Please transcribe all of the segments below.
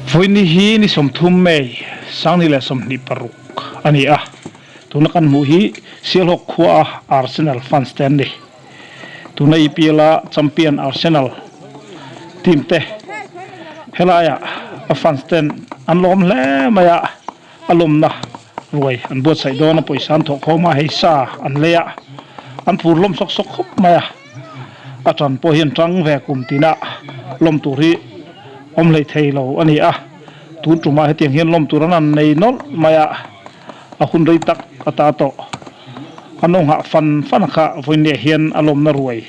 Voi ni hi ni som thum mei sang ni le som ni paruk ani a tuna kan mu hi sialhok khua Arsenal fan stand ni tuna IPL champion Arsenal team te helaya a fan stand an lom hle maya alom na ruai an bot sai do na poisan thok khoma heisa an leya an phur lom sok sok khop maya atran po hian tang ve kum tina lom turi om lei theilo ani a tu tuma hetiang hian lom turanan nei nol maya a hun rei tak ata to anong ha fan kha voine hian alom na ruai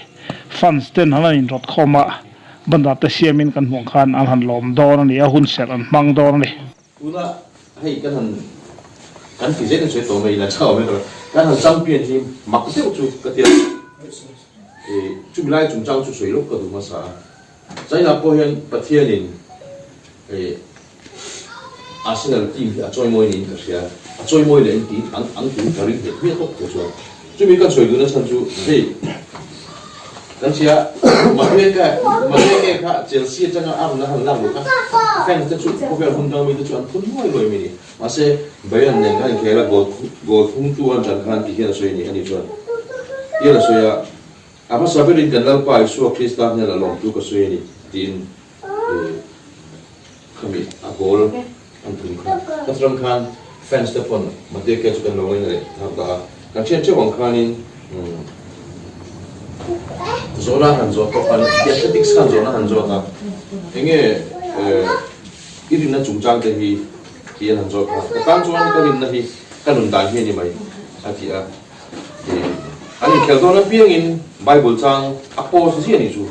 fan sten hanin rot khoma banda ta siamin kan hmong khan an han lom dor ani a hun ser an mang dor ni una hei kan fi zet choi to mai la chao mai kan han champion hi mak te chu ka tia chu milai chung chang chu soi lo ka du ma sa chai na po hian pathianin Arsenal team a choi moi ni ka sia a choi moi le ti ang tu ka ri he mi to ko chu chu mi kan choi du na san chu hei kan sia ma ke ka Chelsea changa ar na han lang ka fan ta chu ko vel hun dang mi chu an phun moi loi mi ni ma se bayan ne ngai ke la go thung tu an jan khan ki hian soi ni ani chuan ia soi a apa sabeli kan dal pa su Krista ne la lom tu ko soi ni tin kami a gol an thun ka tram khan fans te pon ma te ke chu kan lo ni ha ka kan chen che wang khanin zona han zo ko pan aesthetics kan zona han zo ta enge irin na chungchang te hi ki han zo ka kan chuan ka rin na hi kanun da hi ni mai ati a ani kheldona piang in bible chang apo si ni chu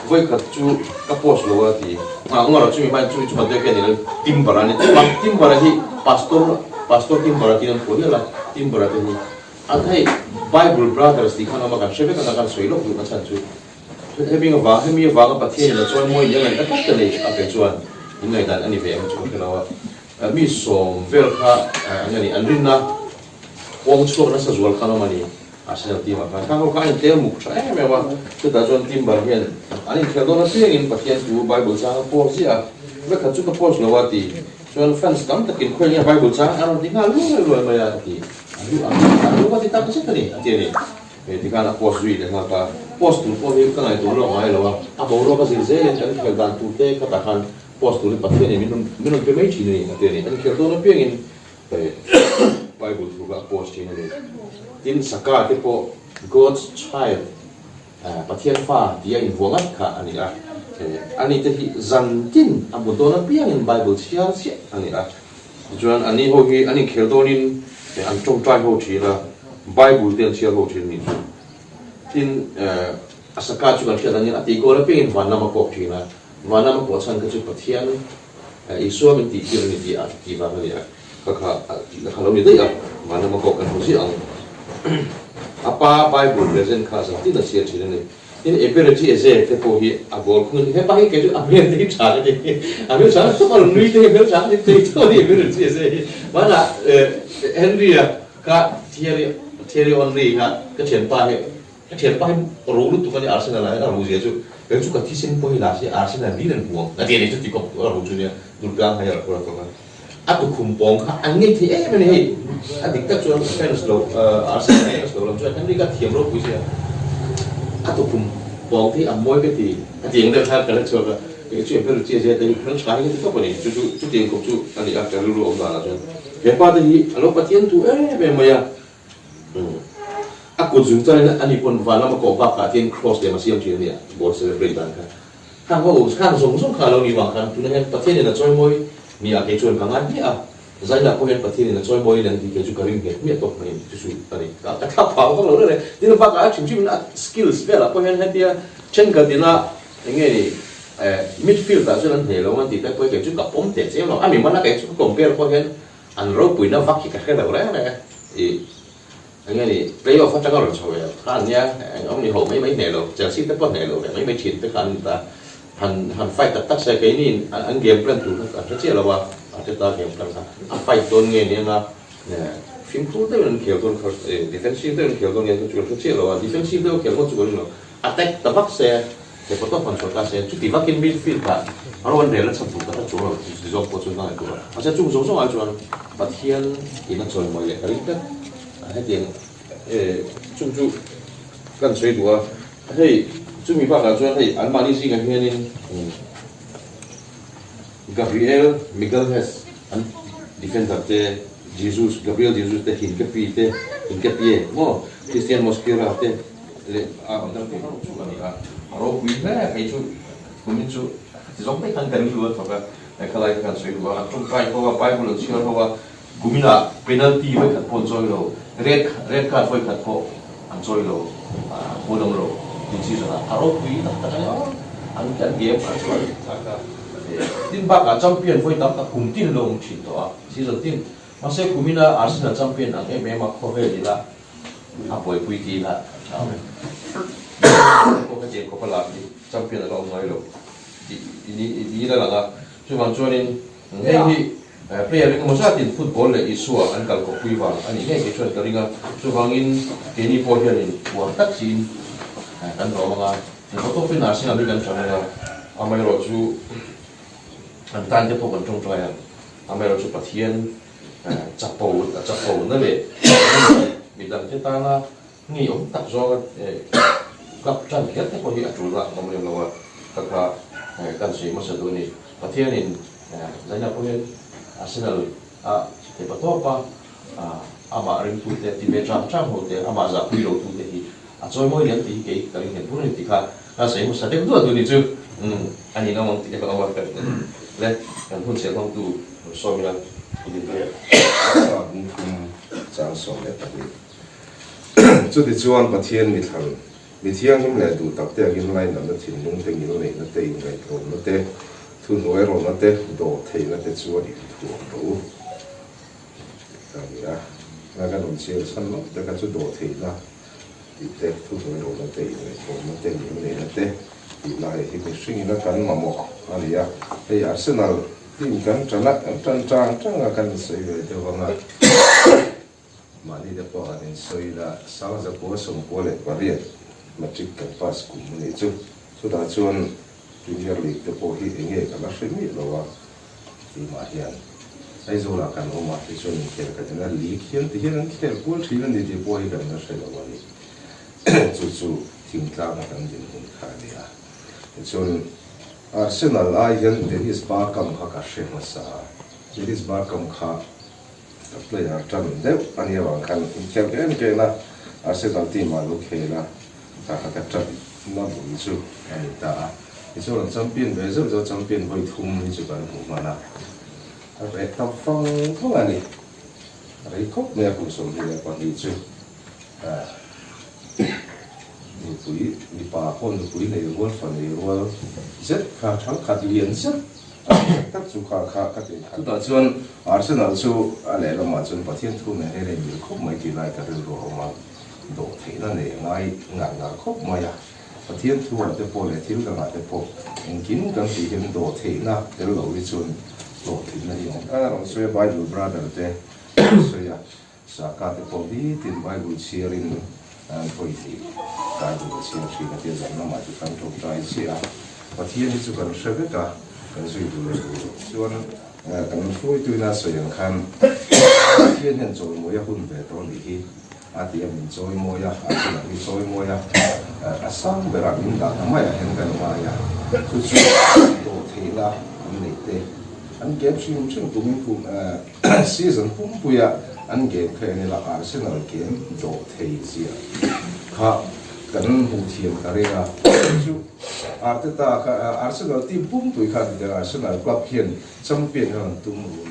voi khat chu kapos lo ati ngora chu mi ban chu chu de ke ni tim barani tim barani pastor tim barati nan ko la tim barati ni athai Bible brothers di khana ma kan shebe kan kan soilo ku na chan chu having a va hemi va ga pathian la chuan moi yang ta tak ne a pe chuan in ngai dan ani ve am chu ka lawa mi som vel kha ani anrinna wong chu na sa zual khana mani Arsenal team a kan ko kan te mu cha me wa tu da chuan team bar hian ani khelo na te in pathian tu Bible cha po sia ve kha chu ka pos lawa ti chuan fans tam takin khoi ni Bible cha an ti nga lu ma ya ti lu ko ti ta se tani ati ni di kana post ri de ka post tu po hi kana tu lo mai lo a bo ro ka sin se kan ka dan tu te ka ta kan post tu pa te ni minun pe mai chi ni ati ni an khel to no pe in Bible tu ka post chi ni tin saka te po God's child pathian fa dia in vongat kha ani a ani te hi zantin abu to na piang in Bible chia sia ani a chuan ani ho hi ani khel to nin an trong trai ho thi la Bible ten chia ho thi ni tin asaka chu kan thia dan ati ko la pe in van na ma ko thi na van na ma ko chan ka chu pathian isu min ti ti ni ti a ti va ni a ka lo ni dei a van na ma ko kan ho si ang apa Bible present kha sa ti na chia thi ni in ability is it te po hi a gol kun he pa hi ke a me ti cha ni a me cha so ma nui te me cha ni te to ni ability is it mana Henry ka theory on ri ha ka chen pa ro lu tu ka ni Arsenal la ro je chu ke chu ka thi sin po hi la si Arsenal bi len buang na ti ni chu ti ko ro chu ni durga ha ya ko ka a tu khum pong kha an ngi thi me ni hei a dik ta chu fans lo Arsenal fans lo chu Henry ka thiam ro pu sia a tu khum pong thi a moi ke ti a tieng de kha ka chu ka ke chu pe ru chi je te khang sai ke to ko ni chu tieng ko chu ani a ka lu ro da la chu ke pa de hi alo patien tu be ma ya aku zum chai na ani pon wala ma ko ba ka tin cross de ma siam chi ni bol celebrate dan ka hang ho kan song kha lo ni wa kan tu na hen patien na choi moi ni a ke chon ka ngan ni a zai na ko hen patien na choi moi nan ti ke chu ka ring ke mi to mai chu ani ka pa ko lo re din ba ka chu chi na skills vela ko hen dia chen ka dina nge ni midfield ta chuan he lo man ti ta ko ke chu ka pom te che lo ami mana ke chu compare ko hen an ro pui na vak ki ka khela re anh nghe đi playoff phát chắc là rồi anh nhá ông đi hậu mấy này rồi Chelsea tất này rồi mấy chuyện tất cả han fight tất sẽ cái này anh game plan tu rất chia làว่าจะตา game plan anh fight ตัวเงี้ยนะphim tu tới mình kiểu tuần defensive tới mình kiểu tuầnเงี้ย chủ yếu rất chia làว่า defensive tới kiểu một chủ yếu là attack tập bắc sẽ แต่พอต้องผ่อนส่วนการเสียจุดที่ว่ากินมิดฟิลด์กันเราวันเดียวแล้วฉันถูกกันจุดเราจุดจบพอจุดนั่นตัวอาจจะจุดสองอันจุดปัจเทียนอินัทชอยมวยเลยแต่ก็ให้เดียงจุดกันสวยตัวให้จุดมีภาพการจุดให้อันมานี่สิกันเพียงนี้Gabriel Miguelอันดิเฟนเตอร์เตJesus Gabriel Jesus เตหินกับปีเตหินกับปีโม่คริสเตียนมอสเกราเตเลยผมต้องไปจุดกันนี่ครับเราคุยแค่ไอ้จุดคุณมิจุจะต้องไปทางกันดูว่าเขาก็เขาไล่กันสวยว่าตรงใกล้เพราะว่าไปบุรุษเชื่อเพราะว่ากุมินาเป็นอันที่ไว้ขัดพอนจอยเราเรดการไว้ขัดพออันจอยเราโมดมเราจริงๆนะเราคุยนะแต่ก็อันกันเก็บอันจอยtin bak a champion foi tam ta kum tin long thin to a season tin ma se kumina Arsenal champion ang me ma kho ve dila a poi pui ti la ko ka je ko pala ni champion la ngai lo ni la la chu man chuanin hei player ring mo sa tin football le isua an kal ko pui wa ani nge ke chuan karinga chu wangin keni po hianin wa tak chin kan ro manga ko to pin Arsenal bi kan chana amai ro chu anh tan cho phong trong trại anh bây giờ chụp bát thiên chặt bầu nữa để bị làm cho ta là nghĩ ông tập do gặp tranh hết cái quan hệ chủ đạo ông bây giờ là các can sĩ Macedonia bát thiên này giải nhập quan hệ Arsenal thì bắt đầu pa ama ring tu te ti be trang ho te ama za pui lo tu te hi choi moi lian ti ke ka ring pu ni ti kha na sei mo sa te du ni chu ani no mong ti ka wa ka le kan hun se long tu so mi la ni be trang so le ta ni chu ti chuan pathian mi thal mi thiang him le du tak te agin lai na na thin nung te ngil nei na te in ngai ro na te thu noi ro na te do thei na te chu ni thu ro ta ni a na ga non che san no te ka chu do thei na ti te thu noi ro na te in ngai ro na te ngil nei na te ti lai hi mi sing na kan ma mo ani a hei Arsenal team kan chana chang kan sei ve te wa nga mani de po anin soi la sang za po som po le pariat matric kan pas ku ni chu da chuan Premier League te po hi enge ka la shemi lo wa ti ma hian ai zo la kan o ma ti chuan ke ka na league hian ti hian ke pol thil ni ti po hi kan na shela wa ni chu thing tla na kan din hun kha ni a chuan Arsenal ai hian de his ba kam kha ka shema sa de his ba kam kha player tan de ani awang kan ke na Arsenal team ma lo khela ta ka tan na bu chu ani ta iso lang champion be zo champion hoi thum ni chu kan hu mana a re ta fang thong ani re kop me ku som ni pa ni chu ni pui ni pa kon ni pui nei gol fan ni rol zet kha thang khat lian zet tak chu kha te kha ta chuan Arsenal chu ale lo ma chun pathian thu ne re mi khop mai ti lai ka ro ma do theina ne ngai nga khop ma ya pathian thu te po le thil ka te po engkin kan ti hem do theina te lo ri chun do theina ni a ro so Bible brother te so ya sa ka te po bi tin Bible sharing an poi ti ka du chia chi ka te zan na ma chu kan to trai chia pathian ni chu kan shebe ka kan sui du le chuan kan foi tu na so yang khan thiên hen choi mo ya hun ve to ni hi a ti min choi mo ya a ti ni choi mo ya a sang be ra min da ma ya hen kan ma ya chu chu do thei la an nei te an game sim sim tu min pu season pum pu ya an game khe ni la Arsenal game do thei zia kha kan hu thiam ka re ga chu Arteta Arsenal team pum tu kha de Arsenal club hian champion han tum ru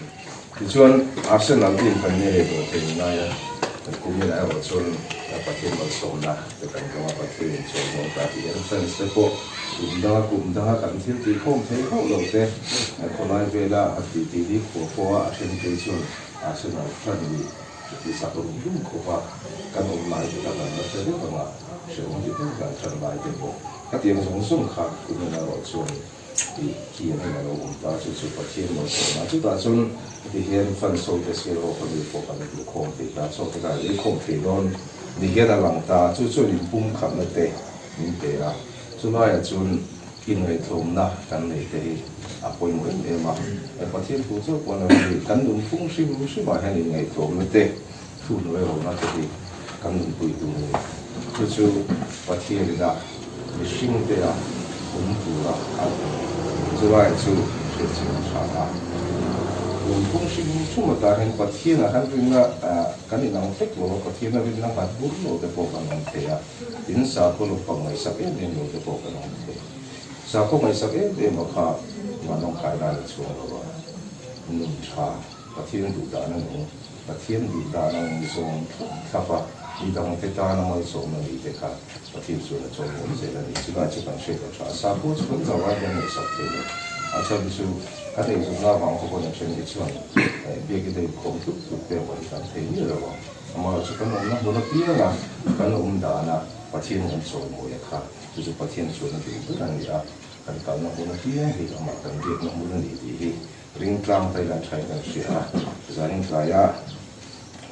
ti chuan Arsenal team kan ne do thei na ya ku mi la ro chuan ta pathian bal so na te kan ka pathian chuan mo ta ti an san se po kum da kan thil ti khom thei kho lo te ko lai vela a ti di ko a then te chuan Arsenal fan ni ti sa to dum ko pa kan on lai ta kan na se de ma se on ti kan chan lai te po ka ti ngong sum kha ku mi la ro chuan ti ki na la lo ta chu pathian mo so na chu ta chuan ti hian fan so te se ro ko ni po kan lu khom ti ta so te ka li khom ti non ni ge da lang ta chu ni pum kham na te ni te ra July June in ngày thùng na kan nei te appointment ema pathian tu chu pon kan dum phung sim ma han ngày thùng na te thu noi ro na te kan dum pui tu ni chu pathian da mishing te a tu ra July chu che chu sa dum phung sim chu ma ta han pathian han ring na kan ni nang tek lo pathian na ring na pat bu lo te po kan te a in sa ko lo pa mai sa ke ni lo te po kan te sa ko mai sa ke de ma kha ma nong kai na chu lo nung cha pathian du da na no pathian du da na ni so kha pa ni dang te ta na mai so na ni te kha pathian chu na chu mo se na ni chu ga chu kan she ka cha sa ko chu ka wa de ni sa te a cha bi chu ka te chu na wang ko na chen ni chu be ke de ko tu tu te wa ta te ni lo ma chu kan na bo na pi na kan da na pathian an so mo ya kha chu pathian chu na ti tu kan ya kan ka na bo na pi hi ma kan ge na mo na ni ti ring tlang tai lan chai kan sia zain ka ya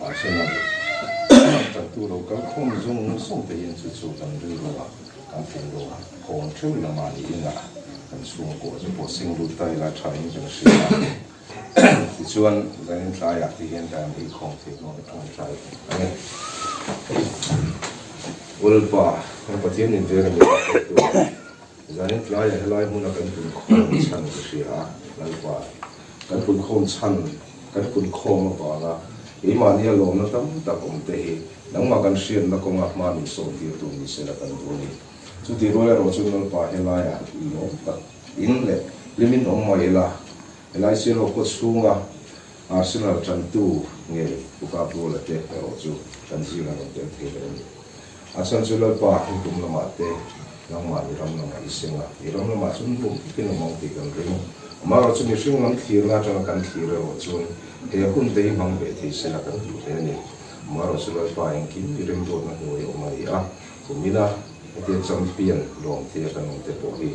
a chen na ta tu lo kan khom zung song te yin chu chu kan ri lo wa kan tin lo wa khom chu na ma ni na kan sung ko chu po sing lu tai la chai ni kan sia ti chuan zain ka ya ti yen dan ri khom te no kan chai ani ul pa kan pathian ni de na zain ka ya helai mu na kan tu khom chan ka sia lai pa kan pun khom chan kan pun khom pa na i ma ni lo na tam ta kom te hi nang ma kan sian na ko nga ma ni so ti tu ni se la kan tu ni chu ti ro chu nol pa he la ya i no ta in le limin ong ma ila elai se lo ko sunga Arsenal chan tu nge ku ka pu la te ro chu kan ji na te te ni asan chu lo pa hi tum la ma te nang ma ni ram na ma i senga i ram na ma chun bu ki na mong ti kan ring ma ro chu ni sing lam thir na cha kan thir ro chu he hun te mang be thi se la kan tu te ni ma ro chu lo pa in ki pi rim do na ho yo ma ya ku mi na te champion long te kan te po hi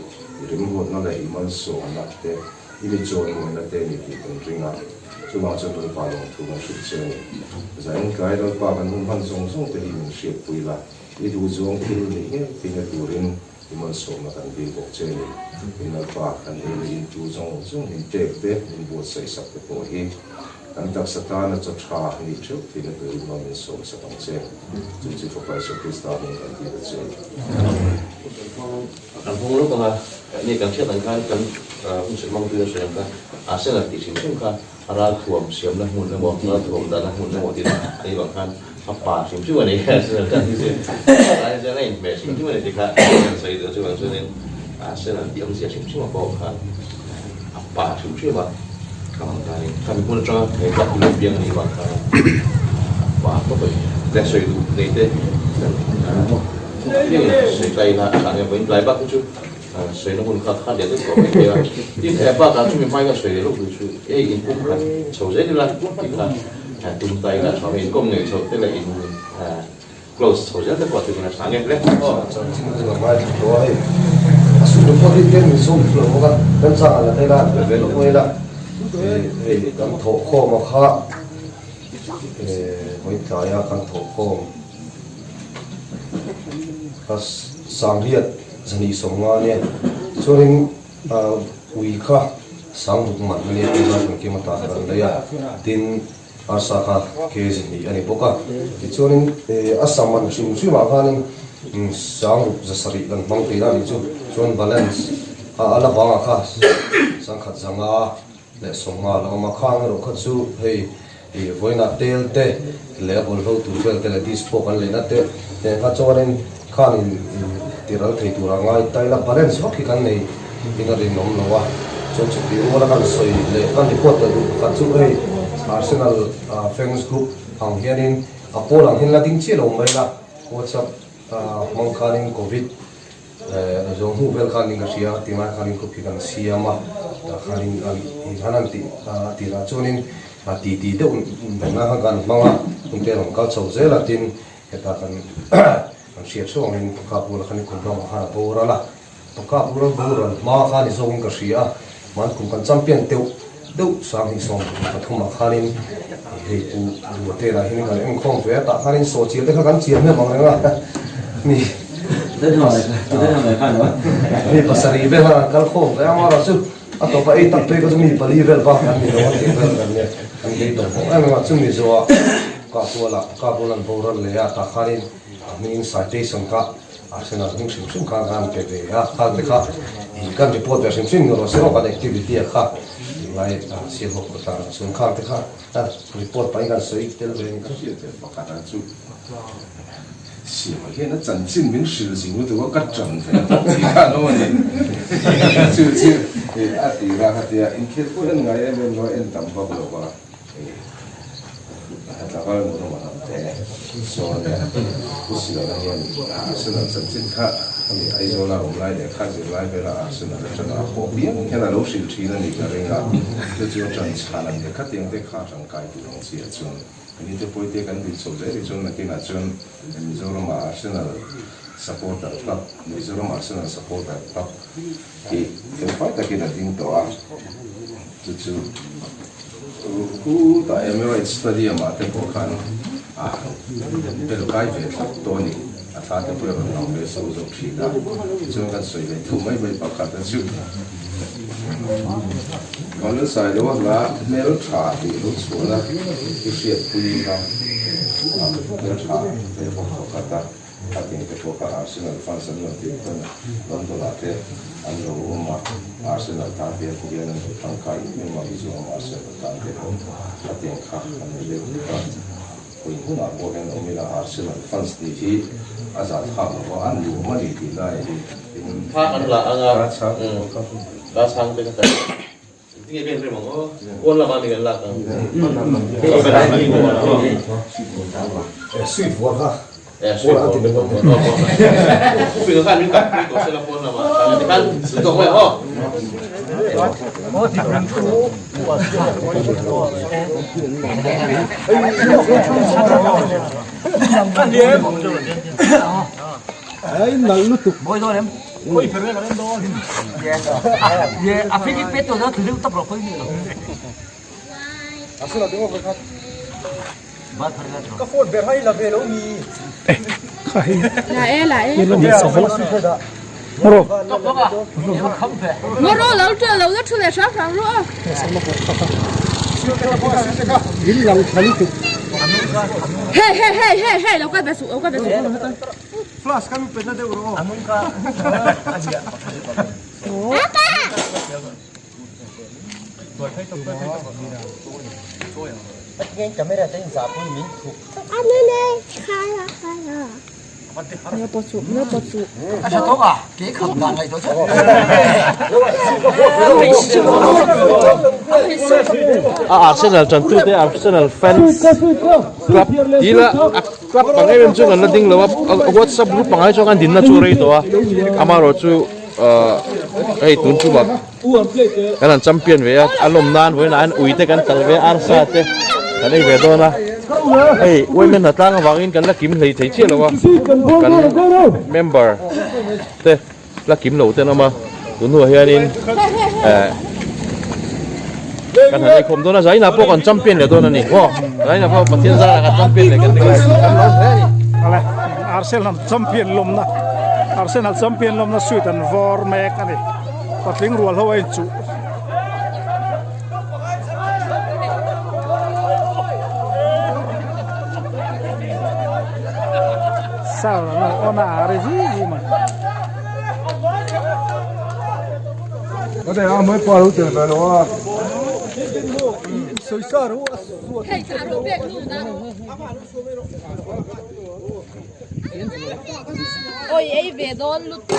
rim go na la i man so na te i mi cho ni na te ni ti kan ring a chu ma chu lo pa long tu na shi che ni zain kai lo pa kan hun han song song te hi min she pui la i du zong ki ni he ti na tu rin i man so na kan bi bok che ni i na pa kan he ni tu zong zong in te te in bo sai sak te po hi kan tak satana cha tha ni chu ti na tu ma min so sa tong che chu chi fo pai so krista ni kan ti da che kan phong lo ka ni kan che tan kan hun se mong tu da se ka a se la ti sim sim ka ara thuam siam na hun na mo ra thuam da na hun na mo ti na ai bang kan apa sim chu ni ka se kan ti se ai ja nei me sim chu ni ti ka sai da chu bang chu ni a se la ti ong sia sim chu ma ko ka apa sim chu ba kami pun coba kita belum biang ni bang apa tu dah saya tu ni tu ni saya kaya nak sangat pun belai bak tu saya nak pun khat dia tu kau kaya ni apa kan cuma mai kan saya lu tu in pun kan so jadi lah kita tuntai lah so in kom ni so tu lah in close so jadi tu kuat tu nak sangat leh oh jangan mai tu ai asu tu pun dia ni so tu kan kan sangat lah dia lah betul tu lah kan thổ khô mà khá với cái kan thổ khô các sang liệt dân đi sống ngon nè cho nên uy khá sang một mặt này thì là mình kia mà ta cần đây à tin asa khá cái gì này anh bốc à thì cho nên asa mình xin suy mà khá nên sang một giờ sari cần mang tới đó thì cho nên balance là vàng khá sang khát sang le songa la ma khang ro kha chu hei i voina tel te le bol ho tu tel te le dispo kan le na te te kha choren khan in tiral thei tu ra ngai tai la balance ho ki kan nei ina rin nom lo wa cho chu ti mo la kan soi le kan ni pot tu kha chu hei Arsenal fans group ang hianin apol ang hin la ding chi lo mai la whatsapp mong khanin covid zong hu vel khanin ka sia ti ma khanin ko pi kan sia ma ta khanin hanan ti ra chonin ti de un na kan manga un te long ka chau ze la tin heta kan kan sia so ngin ka pu la khanin ko ba ha bo ra la to ka pu ra bo ra ma kha ni zong ka sia man kum kan champion teu deu sang hi song ka thuma khanin hei pu te la hin kan em khong ve ta khanin so chi de kan chi me mang nga ni ได้ทำอะไรกันวะ มีภาษาอีเบลกันโค้งแล้วมาเราซึ่งอัตโตไปตัดไปก็จะมีปลีเบลบ้างกันมีเราที่เบลกันเนี่ยกันได้ตัวไอ้มาซึ่งมีส่วนก็ตัวละก็บุลันโบราณเลยอะตาขารินมีอินไซต์ส่งก็อาเซนอลยิ่งสิ่งข้างกันเก็บเลยอะข้างเลยค่ะกันรีพอร์ตแบบสิ่งเราเสียกันแอคทิวิตี้ค่ะไล่เสียหกตาส่วนข้างเลยค่ะรีพอร์ตไปกันสวยเต็มเลยกัน 这个不可能做。喜欢看那真正明实行为，都我个整的，你看到没？就啊对啦，对啊，因开不能挨那边我因淡薄了吧？大概我都没得，说呢，不是那样啊，是那真正看，你挨着那我们来的看着来回啦，是那真那好边，看那老手机那里个人啊，就只有真差了，你看点的卡上改不东西啊，就。ini tu poin dia kan bisa jadi cun nanti nak cun Mizoram Arsenal supporter club Mizoram Arsenal supporter club di tempat kita ting doa tu ku tak MLH stadium ada bukan belakang itu Tony asal tu pun orang besar usah sila cun kan suai tu mai pakai tu kalau saya lewat lah, merah cari lu sekolah, usia kuliah, merah cari, merah kata, kata yang kita Arsenal fans nanti kan, nonton lagi, anda rumah Arsenal tapi kemudian tangkai memang itu Arsenal tapi kata yang kata mereka, koin pun aku kan omila Arsenal fans di asal hak apa anu mari kita ini. Hak anu lah, angah. Rasang dengan tadi. Tinggal biar memang orang lama dengan lakang. Berani ni sweet warna. Sweet warna. Pilih kan ni kan, pilih kau selapun nama. Nanti kan sedang mai oh. Ay, naluto. Boy thôi em. Ôi, phải là em đó. Yeah, à phía bên tôi đó thử tập rồi phải nhiều. Arsenal tengok berkat. Ba phải là. Ka phone ber hai la velo mi. Lại. Ini ni sahaja. Moro. Tập đó à? Không phải. Moro lâu rất出来上场了。 Ini yang naluto. Hey, lâu quay về sụ. Flash kami pernah deh bro. Amungka. Apa? Cái camera tên giả của mình thuộc. Anh này, khai à. Nhớ bớt sụ. À sao tốt à? Cái khẩm đàn này tôi chắc. Arsenal chân tu te Arsenal fans club ila club pangai mem chu kan ding lawa WhatsApp group pangai chu kan din na chu rei to amaro chu ei tun chu ba kan champion ve alom nan ve nan uite kan tal ve arsa te kan ei ve do na ei women na tang wangin kan la kim lei thei che lawa kan member te la kim lo te na ma tun hu hianin kan hai khom do na zai na po kan champion le do na ni ho zai na po pathian za kan champion le kan ding Ale, Arsenal champion lom na. Arsenal champion lom na suit and vor mek ani. Patling rual hawai chu. Sao na ona ari hi ma. Ada yang mai paru tu na lo. Hey, taruh beg lu dah. Ôi, ấy về đó lụt tù.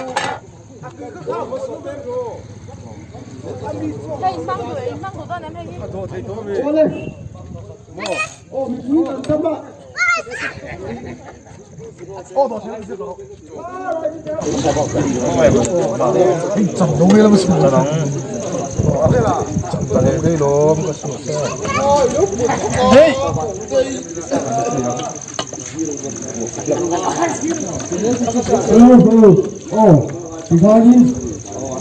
Đây, mang đồ đó em hay đi. Ivanin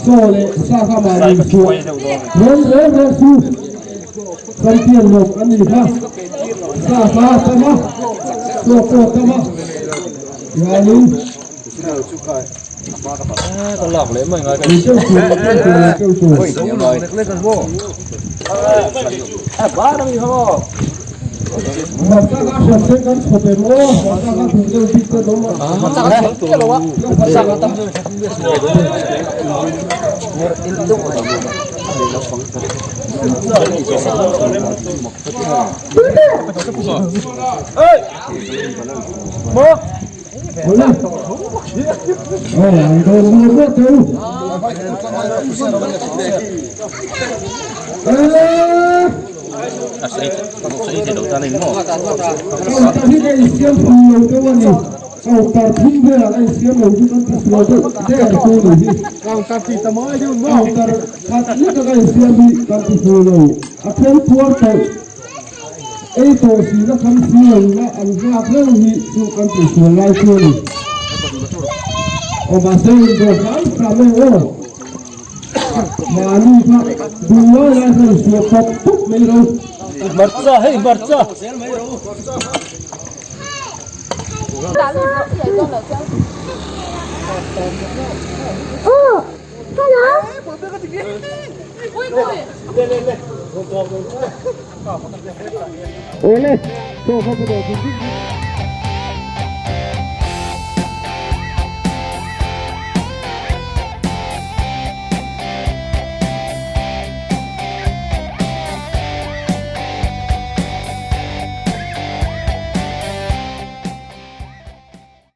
sole saka mari su ren su kampion lok ani ka sa tama to tama Ivanin ก็หลอกเลยมึงไงกัน 你就说，就说。 เล็กๆกันพวกบ้าต้องมีเขา 我刚刚说这个错别么？我刚刚从这个地方弄嘛。上来这了哇上个当好了。哦，我摸头。但是这些朋友的问题，哦，把听的那些朋友就跟他说的，这样说的是，哦，但是他那个那些比跟他说的，啊，偏多的，哎，都是那看新闻那按下那里就跟他说来说的，我把这个看上面哦。มานี่ครับดูว่าอะไรกันเสียบปุ๊บไม่รู้บัตรให้บัตร哦，看哪？โอ้เลยโชว์เขาไปดูจริง